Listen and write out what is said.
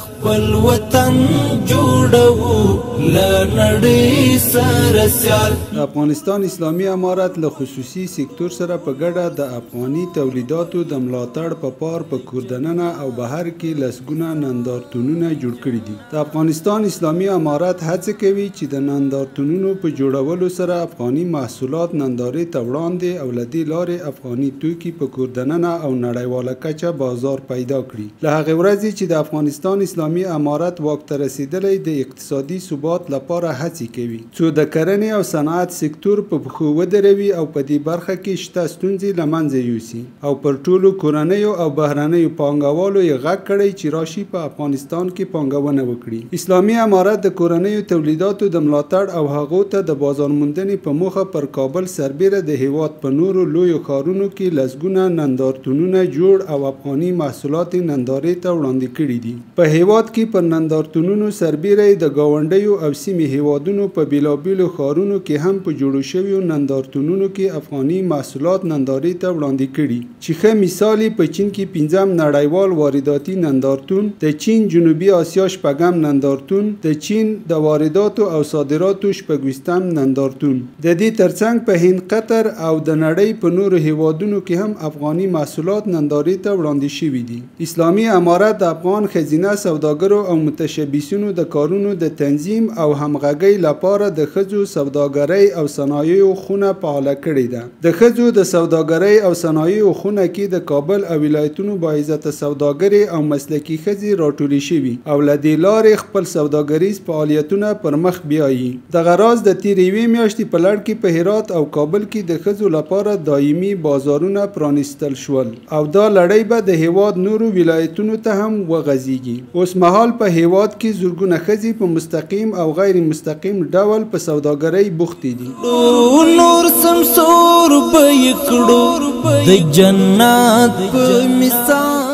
خپل وطن جوړو لنړۍ سره سیال. افغانستان اسلامي امارت له خصوصي سکتور سره په ګډه د افغاني تولیداتو د ملاتړ په پار په کوردننه او بهر کې لسګونه نندارتونونه جوړ کړي دي. د افغانستان اسلامي امارت هڅه کوي چې د نندارتونونو په جوړولو سره افغاني محصولات نندارې ته وړاندې او له دې لارې افغاني توکي په کوردننه او نړیواله کچه بازار پیدا کړي. له هغې ورځې چې د افغانستان اسلامي امارت واک ته رسیدلی د اقتصادي ثبات لپاره هڅې کوي څو د کرنې او صنعت سکتور په پښو ودروي او په دې برخه کې شته ستونزې له منځه یوسي او پر ټولو کورنیو او بهرنیو پانګوالو یې غږ کړی چې راشي په افغانستان کې پانګونه وکړي. اسلامي امارت د کورنیو تولیداتو د ملاتړ او هغو ته د بازار موندنې په موخه پر کابل سربیره د هیواد په نورو لویو ښارونو کې لسګونه نندارتونونه جوړ او افغاني محصولات نندارې ته وړاندې کړي دي. په هیواد کې پر نندارتونونو سربیره د ګاونډیو او سیمې هیوادونو په بیلابیلو ښارونو کې هم په جوړو شویو نندارتونونو کې افغاني محصولات نندارې ته وړاندې کړي چې ښه مثال یې په چین کې 5م نړیوال وارداتي نندارتون، د چین جنوبي اسیا 8م نندارتون، د چین د وارداتو او صادراتو 26م نندارتون. د دې ترڅنګ په هند، قطر او د نړۍ په نورو هیوادونو کې هم افغاني محصولات نندارې ته وړاندې شوي دي. اسلامي امارت د افغان ښځینه سوداګرو او متشبثینو د کارونو د تنظیم او همغږۍ لپاره د ښځو سوداګرۍ او صنایعو خونه فعاله کړې ده. د ښځو د سوداګرۍ او صنایعو خونه کې د کابل او ولایتونو باعزته سوداګرې او مسلکي ښځې راټولې شوي او له دې لارې خپل سوداګریز فعالیتونه پر مخ بیایي. دغه راز د تېرې یوې میاشتې په لړ کې په هرات او کابل کې د ښځو لپاره دایمي بازارونه پرانیستل شول او دا لړۍ به د هیواد نورو ولایتونو ته هم وغځېږي. اوس مهال په هیواد کې زرګونه ښځې په مستقیم او غیر مستقیم ډول په سوداګرۍ بوختې دي. نور سمسور به یې کړو د جنت په مثال.